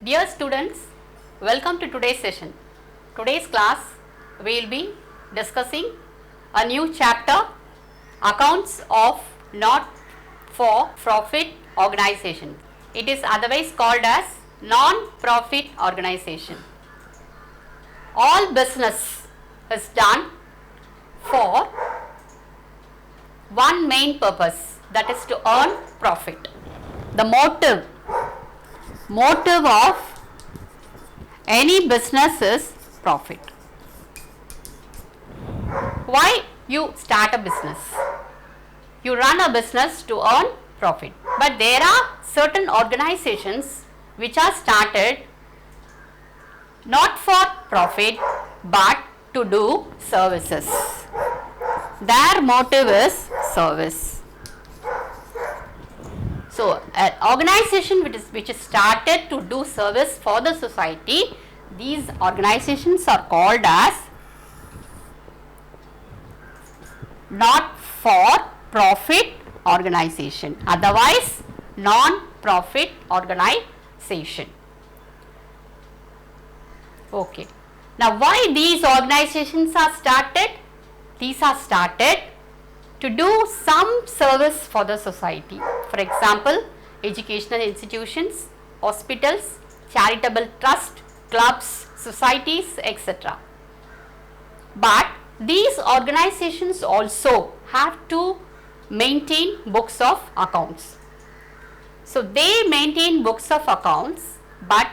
Dear students, welcome to today's session. Today's class we will be discussing a new chapter, accounts of not for profit organization. It is otherwise called as non-profit organization. All business is done for one main purpose, that is to earn profit. The motive of any business is profit. Why you start a business? You run a business to earn profit. But there are certain organizations which are started not for profit but to do services. Their motive is service. So, an organization which is started to do service for the society, these organizations are called as not for profit organization, otherwise non-profit organization. Okay. Now, why these organizations are started? These are started to do some service for the society. For example, educational institutions, hospitals, charitable trust, clubs, societies, etc. But these organizations also have to maintain books of accounts. So, they maintain books of accounts, but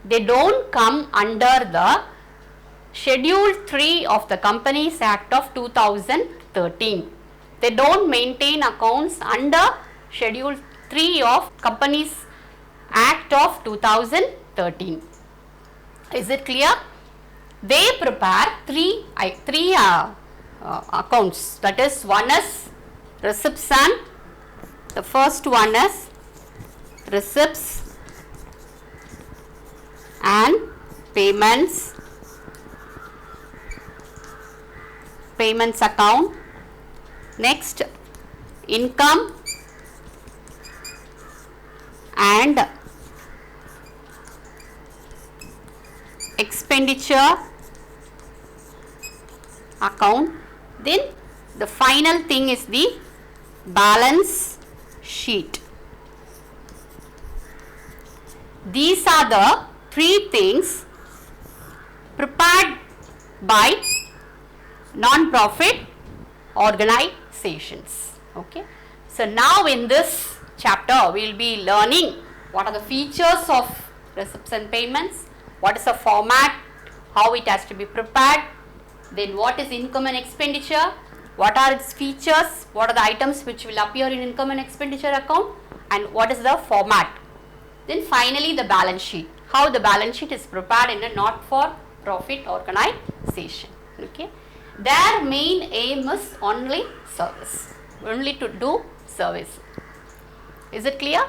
they don't come under the Schedule 3 of the Companies Act of 2013. They don't maintain accounts under Schedule 3 of Companies Act of 2013. Is it clear? They prepare three accounts. That is, one is receipts, and the first one is receipts and payments account. Next, income and expenditure account. Then the final thing is the balance sheet. These are the three things prepared by non-profit organizations. Okay. So, now in this chapter we will be learning what are the features of receipts and payments, what is the format, how it has to be prepared, then what is income and expenditure, what are its features, what are the items which will appear in income and expenditure account, and what is the format. Then finally the balance sheet, how the balance sheet is prepared in a not for profit organization. Okay. Their main aim is only service, only to do service. Is it clear?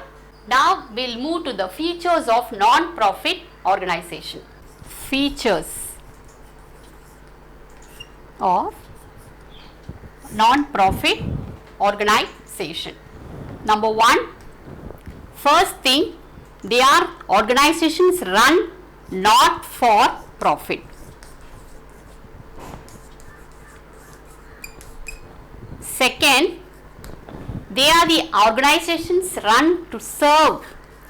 Now we will move to the features of non-profit organization. Features of non-profit organization. Number one, first thing, they are organizations run not for profit. Second, they are the organizations run to serve,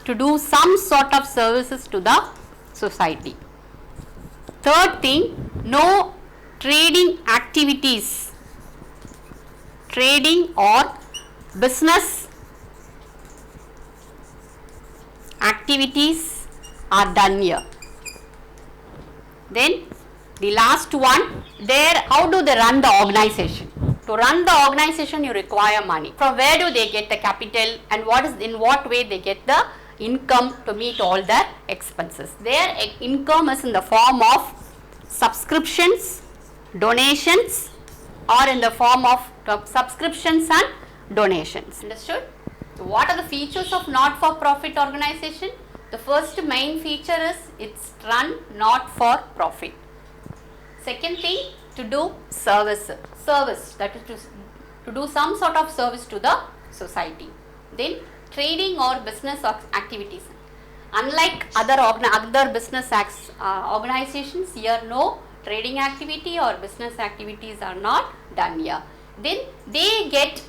to do some sort of services to the society. Third thing, no trading activities, trading or business activities are done here. Then the last one, how do they run the organization? To run the organization you require money. From where do they get the capital, and in what way they get the income to meet all their expenses? Their income is in the form of subscriptions, donations, or in the form of subscriptions and donations. Understood? So, what are the features of not for profit organization? The first main feature is it's run not for profit. Second thing, to do service, that is to do some sort of service to the society. Then trading or business activities. Unlike other business organizations, here no trading activity or business activities are not done here. Then they get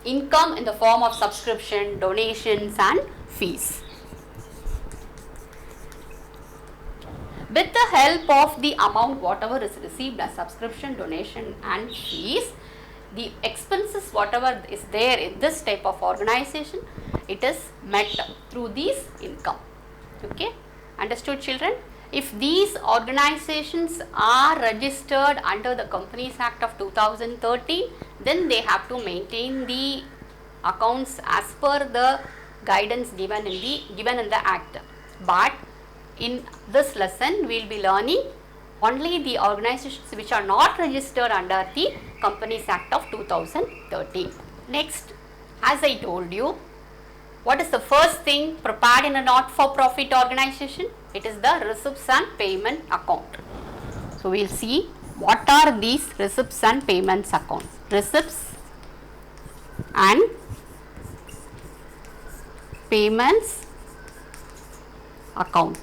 income in the form of subscription, donations and fees. With the help of the amount whatever is received as subscription, donation and fees, the expenses whatever is there in this type of organization, it is met through these income. Okay, understood children? If these organizations are registered under the Companies Act of 2013, then they have to maintain the accounts as per the guidance given in the act. But in this lesson we will be learning only the organizations which are not registered under the Companies Act of 2013. Next, as I told you, what is the first thing prepared in a not-for-profit organization? It is the receipts and payment account. So we will see what are these receipts and payments accounts. Receipts and payments account.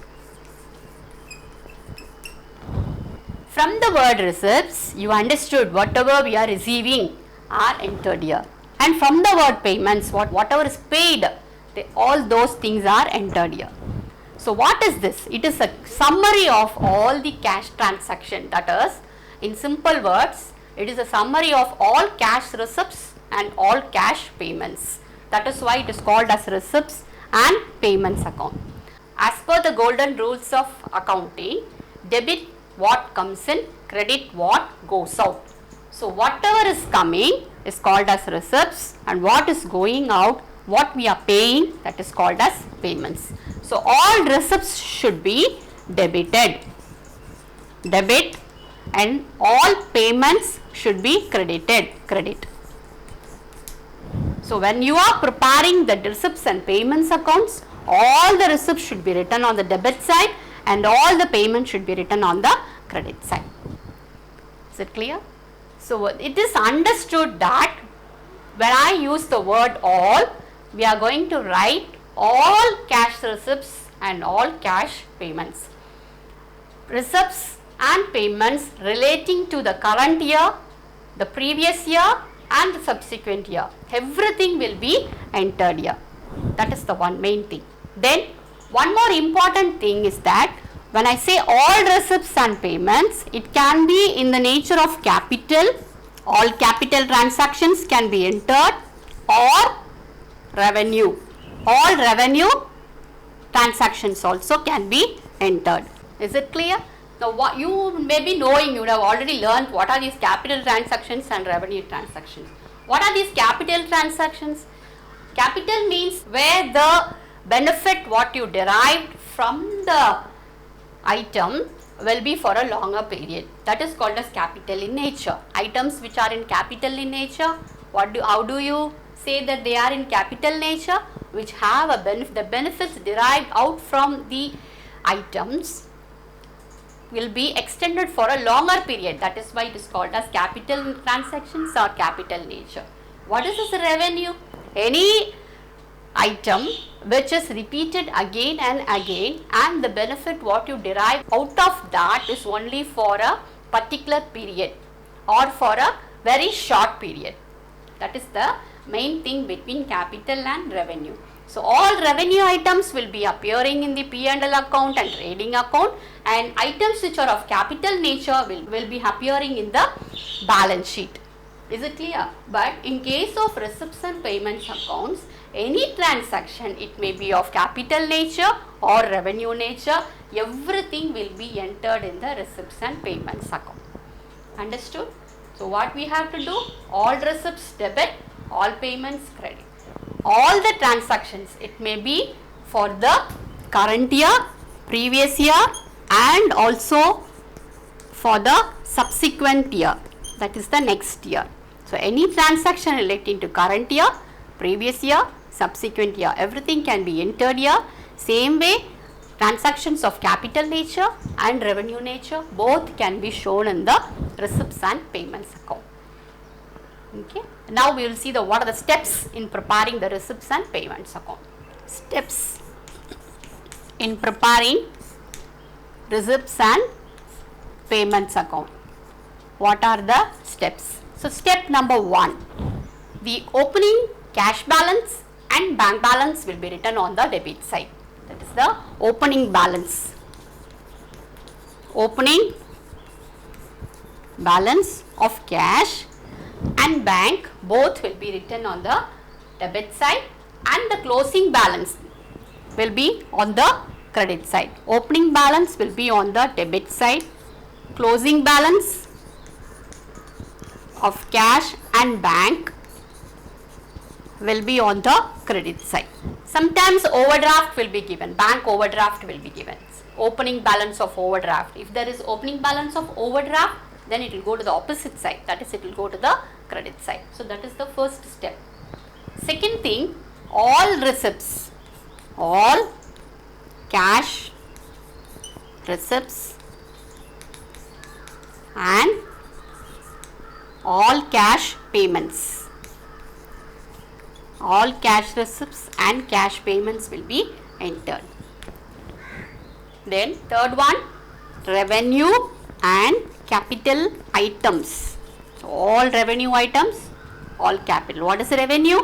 From the word receipts, you understood whatever we are receiving are entered here. And from the word payments, whatever is paid, all those things are entered here. So what is this? It is a summary of all the cash transaction. That is, in simple words, it is a summary of all cash receipts and all cash payments. That is why it is called as receipts and payments account. As per the golden rules of accounting, debit what comes in, credit what goes out. So whatever is coming is called as receipts, and what is going out, what we are paying, that is called as payments. So all receipts should be debited, debit, and all payments should be credited, credit. So when you are preparing the receipts and payments accounts, all the receipts should be written on the debit side and all the payments should be written on the credit side. Is it clear? So it is understood that when I use the word all, we are going to write all cash receipts and all cash payments. Receipts and payments relating to the current year, the previous year and the subsequent year. Everything will be entered here. That is the one main thing. Then one more important thing is that when I say all receipts and payments, it can be in the nature of capital, all capital transactions can be entered, or revenue. All revenue transactions also can be entered. Is it clear? Now what you may be knowing, you would have already learned what are these capital transactions and revenue transactions. What are these capital transactions? Capital means where the benefit what you derived from the item will be for a longer period. That is called as capital in nature. Items which are in capital in nature, how do you say that they are in capital nature? Which have a the benefits derived out from the items will be extended for a longer period. That is why it is called as capital transactions or capital nature. What is this revenue? Any item which is repeated again and again, and the benefit what you derive out of that is only for a particular period or for a very short period. That is the main thing between capital and revenue. So all revenue items will be appearing in the P&L account and trading account, and items which are of capital nature will be appearing in the balance sheet. Is it clear? But in case of receipts and payments accounts, any transaction, it may be of capital nature or revenue nature, everything will be entered in the receipts and payments account. Understood? So what we have to do? All receipts debit, all payments credit. All the transactions, it may be for the current year, previous year and also for the subsequent year, that is the next year. So any transaction relating to current year, previous year, subsequent year, everything can be entered here. Same way, transactions of capital nature and revenue nature, both can be shown in the receipts and payments account. Okay. Now we will see what are the steps in preparing the receipts and payments account. Steps. in preparing receipts and payments account. What are the steps? So, step number 1, the opening cash balance and bank balance will be written on the debit side. That is the opening balance. Opening balance of cash and bank both will be written on the debit side, and the closing balance will be on the credit side. Opening balance will be on the debit side, closing balance of cash and bank will be on the credit side. Sometimes overdraft will be given, bank overdraft will be given, opening balance of overdraft. If there is opening balance of overdraft, then it will go to the opposite side, that is it will go to the credit side. So, that is the first step. Second thing, all receipts, all cash receipts and all cash payments, all cash receipts and cash payments will be entered. Then third one, revenue and capital items. So, all revenue items, all capital. What is revenue?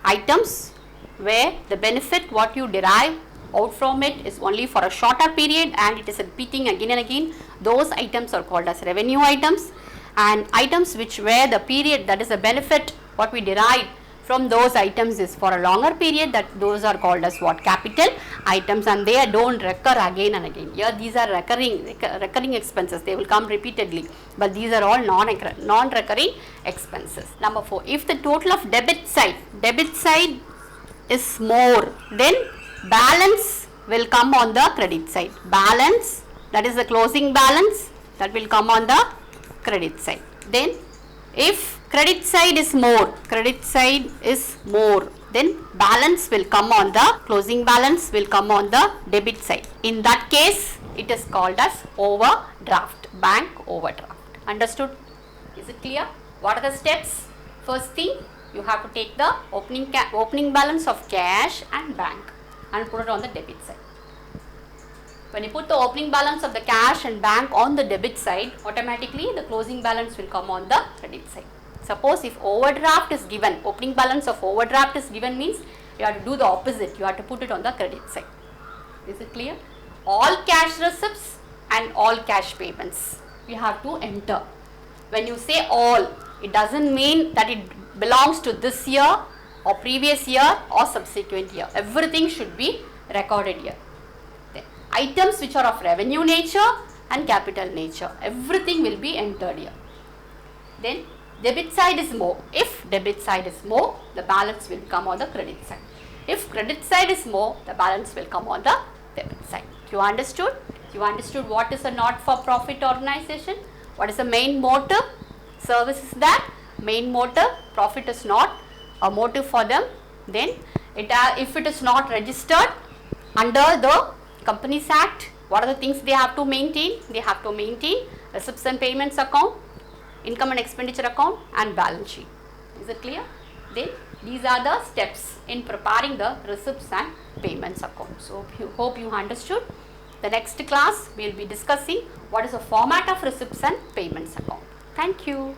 Items where the benefit what you derive out from it is only for a shorter period and it is repeating again and again. Those items are called as revenue items, and items which where the period, that is the benefit what we derive from those items is for a longer period, that those are called as what? Capital items, and they don't recur again and again. Here these are recurring expenses, they will come repeatedly, but these are all non-recurring expenses. Number 4, if the total of debit side is more, then balance will come on the credit side. Balance, that is the closing balance, that will come on the credit side. Then if credit side is more, then balance will come on the, closing balance will come on the debit side. In that case, it is called as overdraft, bank overdraft. Understood? Is it clear? What are the steps? First thing, you have to take the opening balance of cash and bank and put it on the debit side. When you put the opening balance of the cash and bank on the debit side, automatically the closing balance will come on the credit side. Suppose if overdraft is given, opening balance of overdraft is given means you have to do the opposite, you have to put it on the credit side. Is it clear? All cash receipts and all cash payments you have to enter. When you say all, it doesn't mean that it belongs to this year or previous year or subsequent year. Everything should be recorded here. Then, items which are of revenue nature and capital nature, everything will be entered here. Then debit side is more. If debit side is more, the balance will come on the credit side. If credit side is more, the balance will come on the debit side. You understood? You understood what is a not-for-profit organization? What is the main motive? Service is that main motive, profit is not a motive for them. Then if it is not registered under the Companies Act, what are the things they have to maintain? They have to maintain receipts and payments account, income and expenditure account and balance sheet. Is it clear? Then these are the steps in preparing the receipts and payments account. So, hope you understood. The next class we will be discussing what is the format of receipts and payments account. Thank you.